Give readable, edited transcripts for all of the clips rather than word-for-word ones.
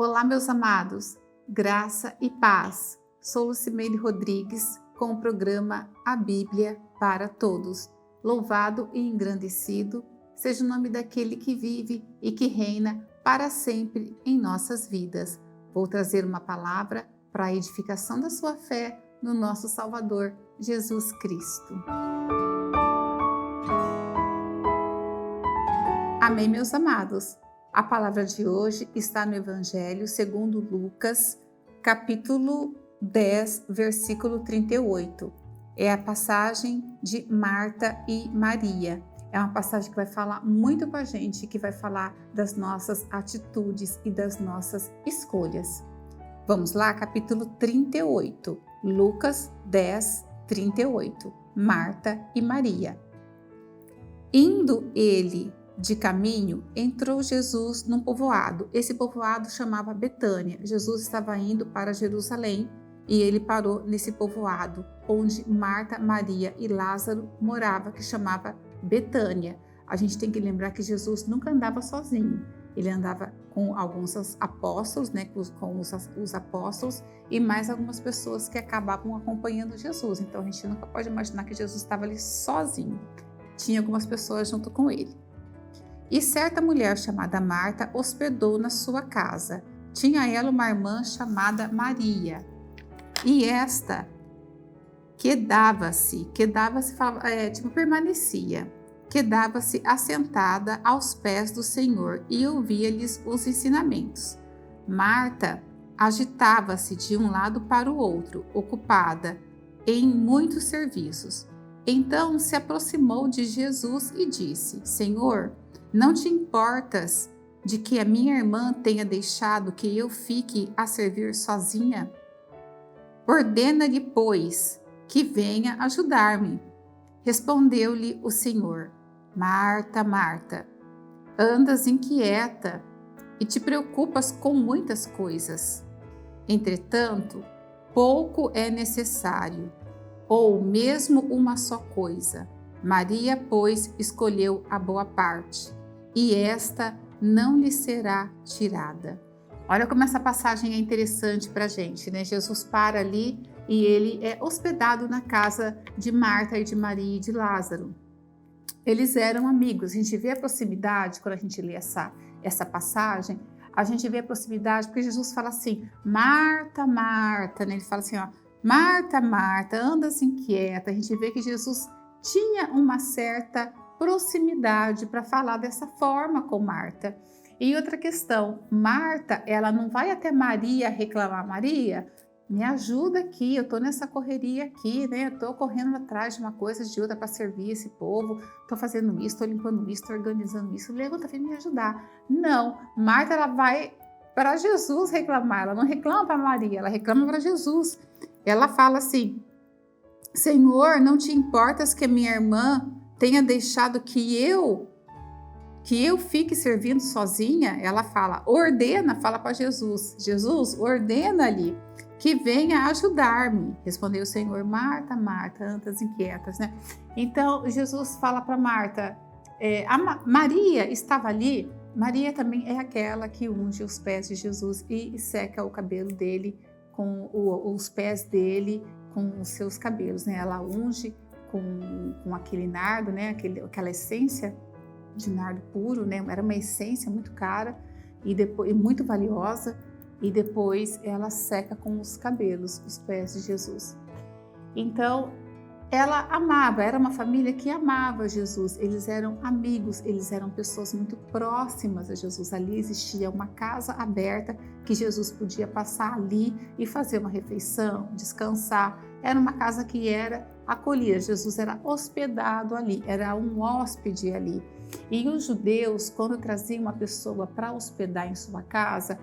Olá, meus amados, graça e paz. Sou Lucimeire Rodrigues com o programa A Bíblia para Todos. Louvado e engrandecido seja o nome daquele que vive e que reina para sempre em nossas vidas. Vou trazer uma palavra para a edificação da sua fé no nosso Salvador, Jesus Cristo. Amém, meus amados. A palavra de hoje está no Evangelho segundo Lucas, capítulo 10, versículo 38. É a passagem de Marta e Maria. É uma passagem que vai falar muito com a gente, que vai falar das nossas atitudes e das nossas escolhas. Vamos lá, capítulo 38, Lucas 10, 38. Marta e Maria. Indo ele de caminho, entrou Jesus num povoado. Esse povoado chamava Betânia. Jesus estava indo para Jerusalém e ele parou nesse povoado, onde Marta, Maria e Lázaro moravam, que chamava Betânia. A gente tem que lembrar que Jesus nunca andava sozinho. Ele andava com alguns apóstolos, com os apóstolos e mais algumas pessoas que acabavam acompanhando Jesus. Então a gente nunca pode imaginar que Jesus estava ali sozinho. Tinha algumas pessoas junto com ele. E certa mulher chamada Marta hospedou na sua casa. Tinha ela uma irmã chamada Maria. E esta quedava-se assentada aos pés do Senhor e ouvia-lhes os ensinamentos. Marta agitava-se de um lado para o outro, ocupada em muitos serviços. Então se aproximou de Jesus e disse: Senhor, não te importas de que a minha irmã tenha deixado que eu fique a servir sozinha? Ordena-lhe, pois, que venha ajudar-me. Respondeu-lhe o Senhor: Marta, Marta, andas inquieta e te preocupas com muitas coisas. Entretanto, pouco é necessário, ou mesmo uma só coisa. Maria, pois, escolheu a boa parte, e esta não lhe será tirada. Olha como essa passagem é interessante para a gente, né? Jesus para ali e ele é hospedado na casa de Marta e de Maria e de Lázaro. Eles eram amigos. A gente vê a proximidade, quando a gente lê essa passagem, a gente vê a proximidade, porque Jesus fala assim, Marta, Marta, né? Ele fala assim, ó, Marta, Marta, andas inquieta. A gente vê que Jesus tinha uma certa proximidade para falar dessa forma com Marta. E outra questão, Marta, ela não vai até Maria reclamar, Maria, me ajuda aqui, eu estou nessa correria aqui, né? Eu estou correndo atrás de uma coisa, de outra para servir esse povo, estou fazendo isso, estou limpando isso, estou organizando isso, levanta, vem me ajudar. Não, Marta, ela vai para Jesus reclamar, ela não reclama para Maria, ela reclama para Jesus. Ela fala assim, Senhor, não te importas que a minha irmã tenha deixado que eu fique servindo sozinha? Ela fala, fala para Jesus. Jesus, ordena-lhe que venha ajudar-me. Respondeu o Senhor, Marta, Marta, andas inquietas, né? Então, Jesus fala para Marta, Maria estava ali. Maria também é aquela que unge os pés de Jesus e seca o cabelo dele, com os pés dele, com os seus cabelos, né? Ela unge com aquele nardo, né? Aquela essência de nardo puro, né? Era uma essência muito cara e muito valiosa, e depois ela seca com os cabelos os pés de Jesus. Então, ela amava, era uma família que amava Jesus, eles eram amigos, eles eram pessoas muito próximas a Jesus. Ali existia uma casa aberta que Jesus podia passar ali e fazer uma refeição, descansar. Era uma casa que era acolhida, Jesus era hospedado ali, era um hóspede ali. E os judeus, quando traziam uma pessoa para hospedar em sua casa,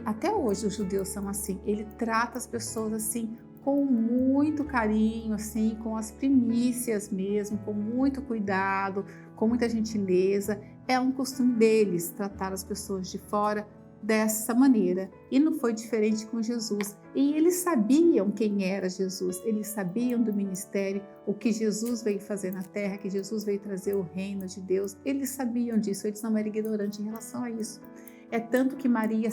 até hoje os judeus são assim, ele trata as pessoas assim, com muito carinho, assim, com as primícias mesmo, com muito cuidado, com muita gentileza. É um costume deles tratar as pessoas de fora dessa maneira. E não foi diferente com Jesus. E eles sabiam quem era Jesus, eles sabiam do ministério, o que Jesus veio fazer na terra, que Jesus veio trazer o reino de Deus. Eles sabiam disso, eles não eram ignorantes em relação a isso. É tanto que Maria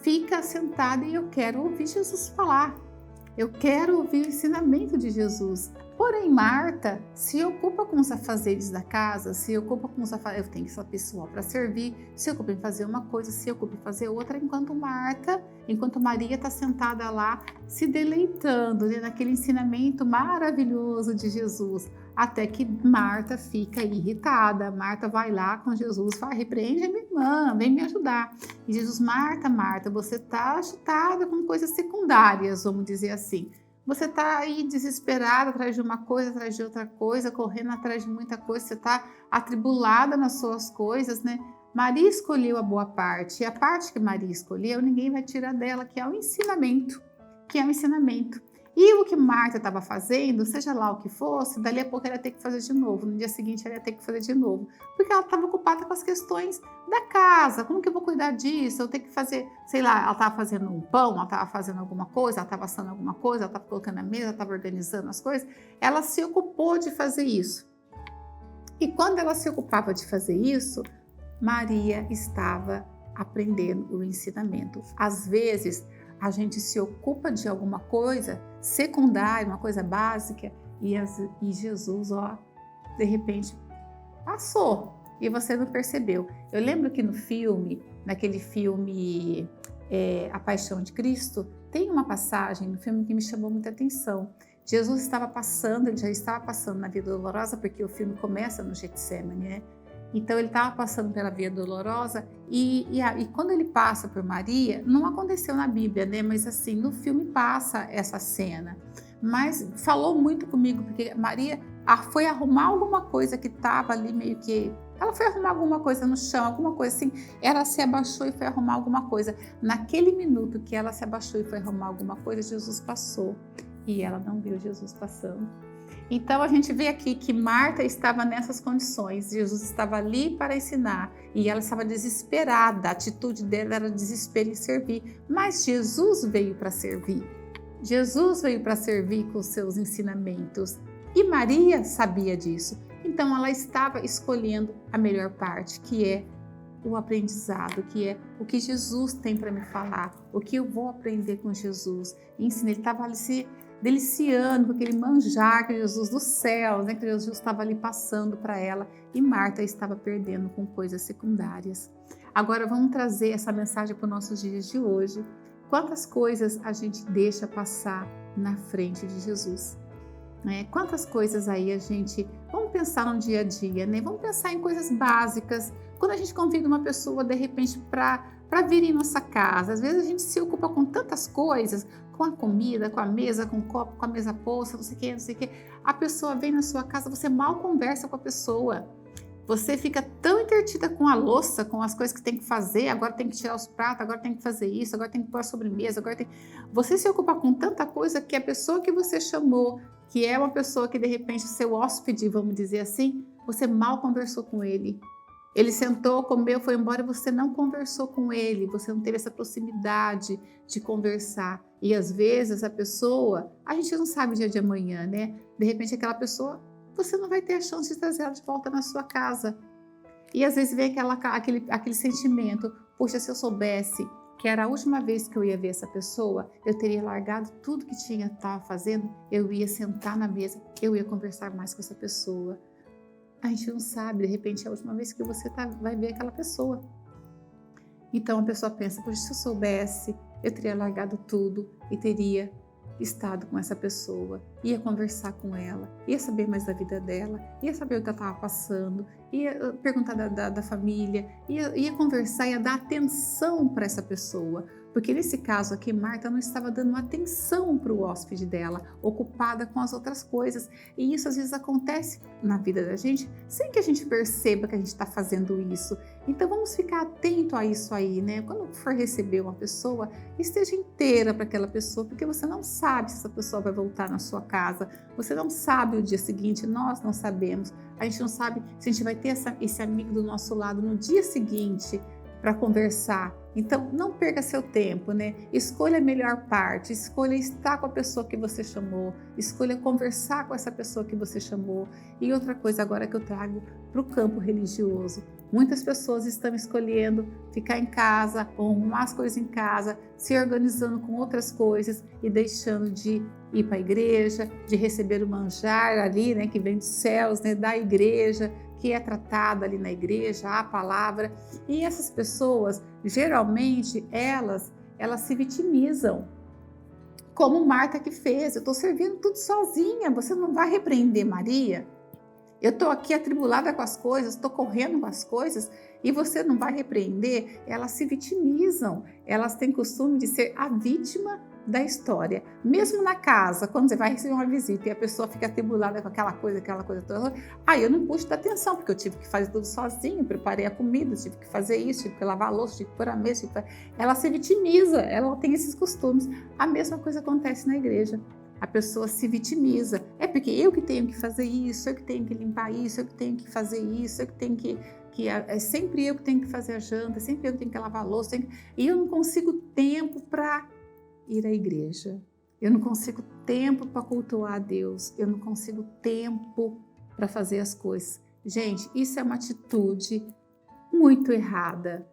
fica sentada e eu quero ouvir Jesus falar. Eu quero ouvir o ensinamento de Jesus. Porém, Marta se ocupa com os afazeres da casa, se ocupa com os afazeres, eu tenho essa pessoa para servir, se ocupa em fazer uma coisa, se ocupa em fazer outra, enquanto Maria está sentada lá, se deleitando, né, naquele ensinamento maravilhoso de Jesus, até que Marta fica irritada. Marta vai lá com Jesus, fala, repreende a minha irmã, vem me ajudar. E Jesus, Marta, Marta, você está agitada com coisas secundárias, vamos dizer assim. Você está aí desesperada atrás de uma coisa, atrás de outra coisa, correndo atrás de muita coisa, você está atribulada nas suas coisas, né? Maria escolheu a boa parte, e a parte que Maria escolheu, ninguém vai tirar dela, que é o ensinamento, E o que Marta estava fazendo, seja lá o que fosse, dali a pouco ela ia ter que fazer de novo, no dia seguinte ela ia ter que fazer de novo, porque ela estava ocupada com as questões da casa. Como que eu vou cuidar disso? Eu tenho que fazer, sei lá, ela estava fazendo um pão, ela estava fazendo alguma coisa, ela estava assando alguma coisa, ela estava colocando na mesa, ela estava organizando as coisas. Ela se ocupou de fazer isso. E quando ela se ocupava de fazer isso, Maria estava aprendendo o ensinamento. Às vezes, a gente se ocupa de alguma coisa secundária, uma coisa básica, e Jesus, de repente, passou e você não percebeu. Eu lembro que naquele filme A Paixão de Cristo, tem uma passagem no filme que me chamou muita atenção. Jesus ele já estava passando na Via Dolorosa, porque o filme começa no Getsemane, né? Então ele estava passando pela Via Dolorosa e quando ele passa por Maria, não aconteceu na Bíblia, né? Mas assim, no filme passa essa cena. Mas falou muito comigo, porque Maria foi arrumar alguma coisa que estava ali meio que... Ela foi arrumar alguma coisa no chão, alguma coisa assim. Ela se abaixou e foi arrumar alguma coisa. Naquele minuto que ela se abaixou e foi arrumar alguma coisa, Jesus passou. E ela não viu Jesus passando. Então a gente vê aqui que Marta estava nessas condições, Jesus estava ali para ensinar e ela estava desesperada, a atitude dela era desespero em servir, mas Jesus veio para servir. Jesus veio para servir com os seus ensinamentos e Maria sabia disso, então ela estava escolhendo a melhor parte, que é o aprendizado, que é o que Jesus tem para me falar, o que eu vou aprender com Jesus. Ele estava ali se deliciando com aquele manjar que Jesus do céu, né, que Jesus estava ali passando para ela, e Marta estava perdendo com coisas secundárias. Agora vamos trazer essa mensagem para os nossos dias de hoje. Quantas coisas a gente deixa passar na frente de Jesus? Né? Quantas coisas aí vamos pensar no dia a dia, né? Vamos pensar em coisas básicas. Quando a gente convida uma pessoa, de repente, para vir em nossa casa, às vezes a gente se ocupa com tantas coisas, com a comida, com a mesa, com o copo, com a mesa posta, não sei o que. A pessoa vem na sua casa, você mal conversa com a pessoa. Você fica tão entretida com a louça, com as coisas que tem que fazer, agora tem que tirar os pratos, agora tem que fazer isso, agora tem que pôr a sobremesa, Você se ocupa com tanta coisa que a pessoa que você chamou, que é uma pessoa que de repente seu hóspede, vamos dizer assim, você mal conversou com ele. Ele sentou, comeu, foi embora e você não conversou com ele, você não teve essa proximidade de conversar. E às vezes a pessoa, a gente não sabe o dia de amanhã, né? De repente aquela pessoa, você não vai ter a chance de trazer ela de volta na sua casa. E às vezes vem aquele sentimento, poxa, se eu soubesse que era a última vez que eu ia ver essa pessoa, eu teria largado tudo que estava fazendo, eu ia sentar na mesa, eu ia conversar mais com essa pessoa. A gente não sabe, de repente é a última vez que você vai ver aquela pessoa. Então a pessoa pensa, poxa, se eu soubesse, eu teria largado tudo e teria estado com essa pessoa, ia conversar com ela, ia saber mais da vida dela, ia saber o que ela estava passando, ia perguntar da família, ia conversar, ia dar atenção para essa pessoa. Porque nesse caso aqui, Marta não estava dando atenção para o hóspede dela, ocupada com as outras coisas. E isso às vezes acontece na vida da gente, sem que a gente perceba que a gente está fazendo isso. Então vamos ficar atento a isso aí, né? Quando for receber uma pessoa, esteja inteira para aquela pessoa, porque você não sabe se essa pessoa vai voltar na sua casa, você não sabe o dia seguinte, nós não sabemos. A gente não sabe se a gente vai ter esse amigo do nosso lado no dia seguinte para conversar. Então, não perca seu tempo, né? Escolha a melhor parte, escolha estar com a pessoa que você chamou, escolha conversar com essa pessoa que você chamou. E outra coisa agora que eu trago para o campo religioso, Muitas pessoas estão escolhendo ficar em casa, ou arrumar as coisas em casa, se organizando com outras coisas e deixando de ir para a igreja, de receber o manjar ali, né, que vem dos céus, né, da igreja, que é tratada ali na igreja, a palavra. E essas pessoas, geralmente, elas se vitimizam, como Marta que fez. Eu estou servindo tudo sozinha, você não vai repreender Maria? Eu estou aqui atribulada com as coisas, estou correndo com as coisas e você não vai repreender? Elas se vitimizam, elas têm costume de ser a vítima da história. Mesmo na casa, quando você vai receber uma visita e a pessoa fica atribulada com aquela coisa toda, eu não pude dar atenção, porque eu tive que fazer tudo sozinho, preparei a comida, tive que fazer isso, tive que lavar a louça, tive que pôr a mesa. Ela se vitimiza, ela tem esses costumes. A mesma coisa acontece na igreja. A pessoa se vitimiza. É porque eu que tenho que fazer isso, eu que tenho que limpar isso, eu que tenho que fazer isso, eu que tenho é sempre eu que tenho que fazer a janta, é sempre eu que tenho que lavar a louça. E eu não consigo tempo para ir à igreja. Eu não consigo tempo para cultuar a Deus. Eu não consigo tempo para fazer as coisas. Gente, isso é uma atitude muito errada.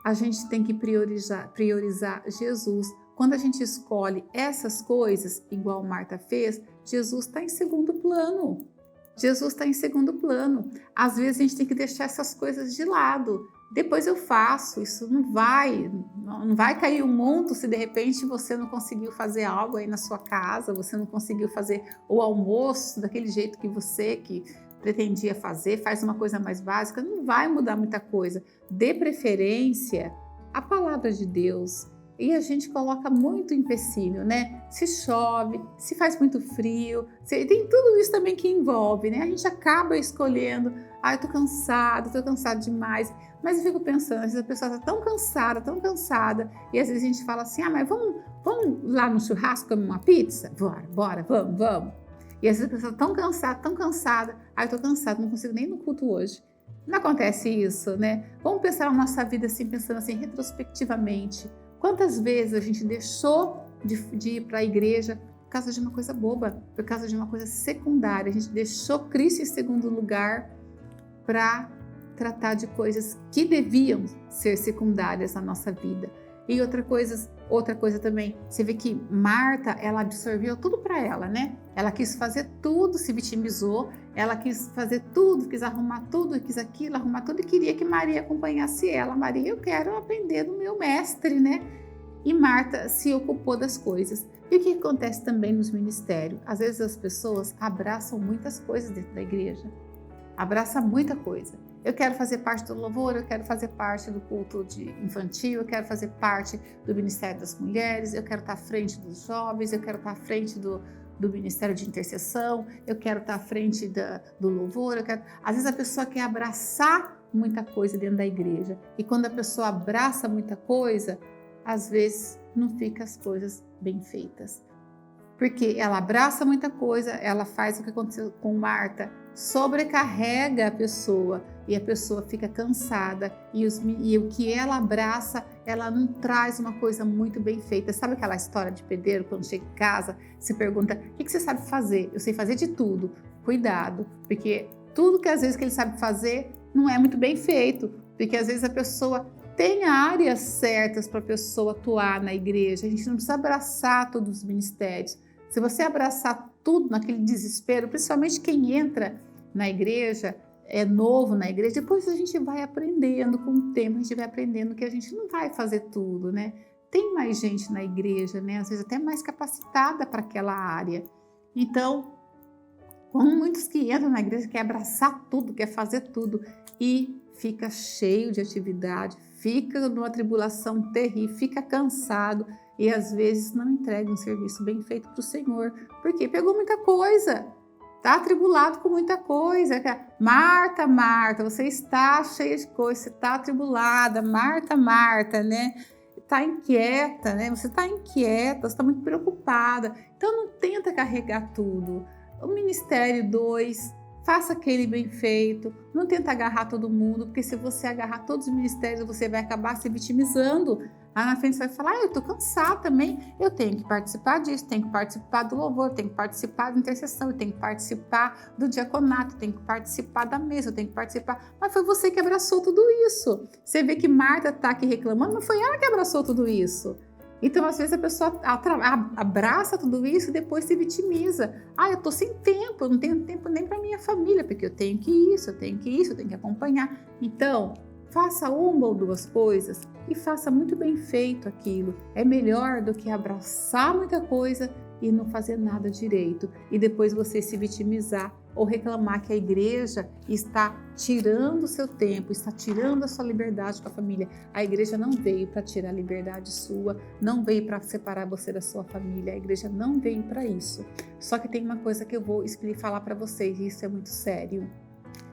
A gente tem que priorizar Jesus. Quando a gente escolhe essas coisas, igual Marta fez, Jesus está em segundo plano. Jesus está em segundo plano. Às vezes a gente tem que deixar essas coisas de lado. Depois eu faço, isso não vai cair o mundo se de repente você não conseguiu fazer algo aí na sua casa, você não conseguiu fazer o almoço daquele jeito que você que pretendia fazer, faz uma coisa mais básica, não vai mudar muita coisa. Dê preferência à palavra de Deus. E a gente coloca muito empecilho, né? Se chove, se faz muito frio, tem tudo isso também que envolve, né? A gente acaba escolhendo, eu tô cansado demais. Mas eu fico pensando, às vezes a pessoa tá tão cansada, e às vezes a gente fala assim, mas vamos lá no churrasco comer uma pizza? Bora, vamos. E às vezes a pessoa tão cansada, eu tô cansada, não consigo nem ir no culto hoje. Não acontece isso, né? Vamos pensar na nossa vida assim, pensando assim, retrospectivamente. Quantas vezes a gente deixou de ir para a igreja por causa de uma coisa boba, por causa de uma coisa secundária? A gente deixou Cristo em segundo lugar para tratar de coisas que deviam ser secundárias na nossa vida. E outra coisa também, você vê que Marta, ela absorveu tudo para ela, né? Ela quis fazer tudo, se vitimizou, ela quis fazer tudo, quis arrumar tudo, quis aquilo, arrumar tudo e queria que Maria acompanhasse ela. Maria, eu quero aprender do meu mestre, né? E Marta se ocupou das coisas. E o que acontece também nos ministérios? Às vezes as pessoas abraçam muitas coisas dentro da igreja. Abraça muita coisa. Eu quero fazer parte do louvor, eu quero fazer parte do culto infantil, eu quero fazer parte do Ministério das Mulheres, eu quero estar à frente dos jovens, eu quero estar à frente do Ministério de Intercessão, eu quero estar à frente do louvor. Às vezes a pessoa quer abraçar muita coisa dentro da igreja. E quando a pessoa abraça muita coisa, às vezes não fica as coisas bem feitas. Porque ela abraça muita coisa, ela faz o que aconteceu com Marta, sobrecarrega a pessoa e a pessoa fica cansada e o que ela abraça, ela não traz uma coisa muito bem feita. Sabe aquela história de pedreiro, quando chega em casa, se pergunta, o que você sabe fazer? Eu sei fazer de tudo. Cuidado, porque tudo que às vezes que ele sabe fazer não é muito bem feito, porque às vezes a pessoa tem áreas certas para a pessoa atuar na igreja. A gente não precisa abraçar todos os ministérios. Se você abraçar tudo naquele desespero, principalmente quem entra na igreja, é novo na igreja, depois a gente vai aprendendo, com o tempo a gente vai aprendendo que a gente não vai fazer tudo, né? Tem mais gente na igreja, né? Às vezes até mais capacitada para aquela área. Então, como muitos que entram na igreja quer abraçar tudo, quer fazer tudo e fica cheio de atividade, fica numa tribulação terrível, fica cansado e às vezes não entrega um serviço bem feito para o Senhor, porque pegou muita coisa, está atribulado com muita coisa. Marta, Marta, você está cheia de coisa, você está atribulada, Marta, né? Está inquieta, né? Você está inquieta, você está muito preocupada, então não tenta carregar tudo. O ministério 2, faça aquele bem feito, não tenta agarrar todo mundo, porque se você agarrar todos os ministérios, você vai acabar se vitimizando. Lá na frente você vai falar, eu tô cansado também, eu tenho que participar disso, tenho que participar do louvor, tenho que participar da intercessão, eu tenho que participar do diaconato, eu tenho que participar da mesa, eu tenho que participar. Mas foi você que abraçou tudo isso. Você vê que Marta tá aqui reclamando, mas foi ela que abraçou tudo isso. Então, às vezes, a pessoa abraça tudo isso e depois se vitimiza. Eu tô sem tempo, eu não tenho tempo nem para minha família, porque eu tenho que isso, eu tenho que isso, eu tenho que acompanhar. Então, faça uma ou duas coisas e faça muito bem feito aquilo. É melhor do que abraçar muita coisa e não fazer nada direito. E depois você se vitimizar ou reclamar que a igreja está tirando o seu tempo, está tirando a sua liberdade com a família. A igreja não veio para tirar a liberdade sua, não veio para separar você da sua família. A igreja não veio para isso. Só que tem uma coisa que eu vou falar para vocês, e isso é muito sério.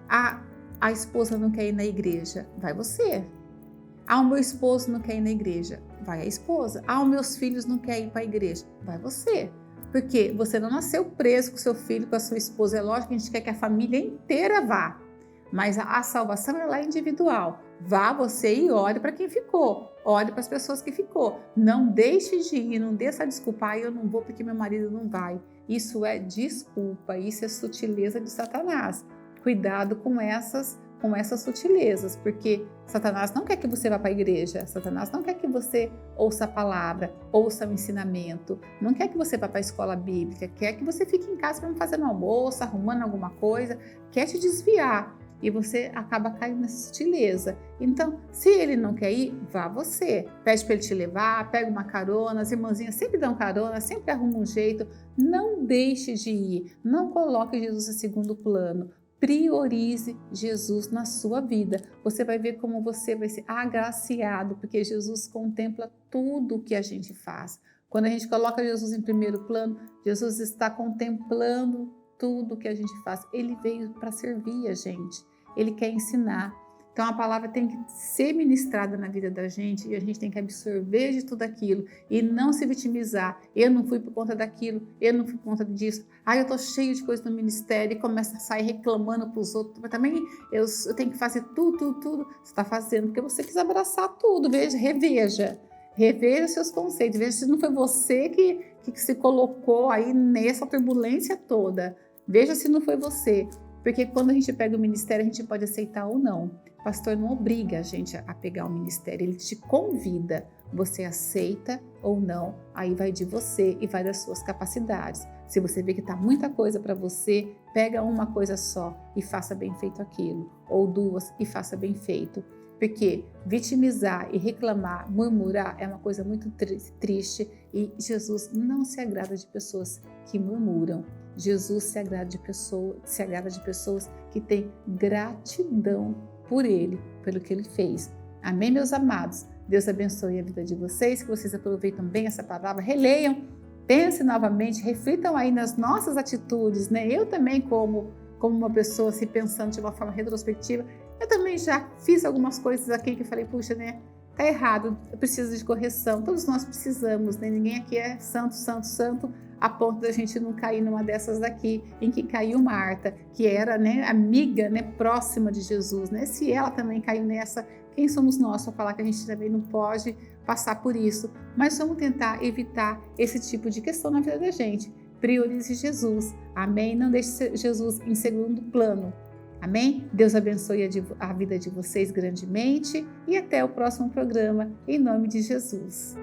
A esposa não quer ir na igreja, vai você. O meu esposo não quer ir na igreja, vai a esposa. Os meus filhos não querem ir para a igreja, vai você. Porque você não nasceu preso com seu filho, com a sua esposa. É lógico que a gente quer que a família inteira vá, mas a salvação ela é individual. Vá você e ore para quem ficou, ore para as pessoas que ficou. Não deixe de ir, não dê essa desculpa, eu não vou porque meu marido não vai. Isso é desculpa, isso é sutileza de Satanás. Cuidado com essas sutilezas, porque Satanás não quer que você vá para a igreja, Satanás não quer que você ouça a palavra, ouça o ensinamento, não quer que você vá para a escola bíblica, quer que você fique em casa fazendo almoço, arrumando alguma coisa, quer te desviar e você acaba caindo nessa sutileza. Então, se ele não quer ir, vá você, pede para ele te levar, pega uma carona, as irmãzinhas sempre dão carona, sempre arrumam um jeito, não deixe de ir, não coloque Jesus em segundo plano. Priorize Jesus na sua vida. Você vai ver como você vai ser agraciado, porque Jesus contempla tudo o que a gente faz. Quando a gente coloca Jesus em primeiro plano, Jesus está contemplando tudo o que a gente faz. Ele veio para servir a gente. Ele quer ensinar. Então a palavra tem que ser ministrada na vida da gente e a gente tem que absorver de tudo aquilo e não se vitimizar. Eu não fui por conta daquilo, eu não fui por conta disso. Eu tô cheio de coisa no ministério e começa a sair reclamando para os outros. Mas também eu tenho que fazer tudo. Você está fazendo porque você quis abraçar tudo. Reveja seus conceitos. Veja se não foi você que se colocou aí nessa turbulência toda. Veja se não foi você. Porque quando a gente pega o ministério, a gente pode aceitar ou não. O pastor não obriga a gente a pegar o ministério, ele te convida. Você aceita ou não, aí vai de você e vai das suas capacidades. Se você vê que está muita coisa para você, pega uma coisa só e faça bem feito aquilo. Ou duas e faça bem feito. Porque vitimizar e reclamar, murmurar é uma coisa muito triste e Jesus não se agrada de pessoas que murmuram. Jesus se agrada de pessoas que têm gratidão por Ele, pelo que Ele fez. Amém, meus amados? Deus abençoe a vida de vocês, que vocês aproveitem bem essa palavra, releiam, pensem novamente, reflitam aí nas nossas atitudes, né? Eu também, como uma pessoa se pensando de uma forma retrospectiva, eu também já fiz algumas coisas aqui que eu falei, puxa, né? Tá errado, eu preciso de correção, todos nós precisamos, né? Ninguém aqui é santo, a ponto da gente não cair numa dessas daqui, em que caiu Marta, que era, né, amiga, né, próxima de Jesus, né? Se ela também caiu nessa, quem somos nós para falar que a gente também não pode passar por isso? Mas vamos tentar evitar esse tipo de questão na vida da gente. Priorize Jesus, amém? Não deixe Jesus em segundo plano. Amém? Deus abençoe a vida de vocês grandemente e até o próximo programa, em nome de Jesus.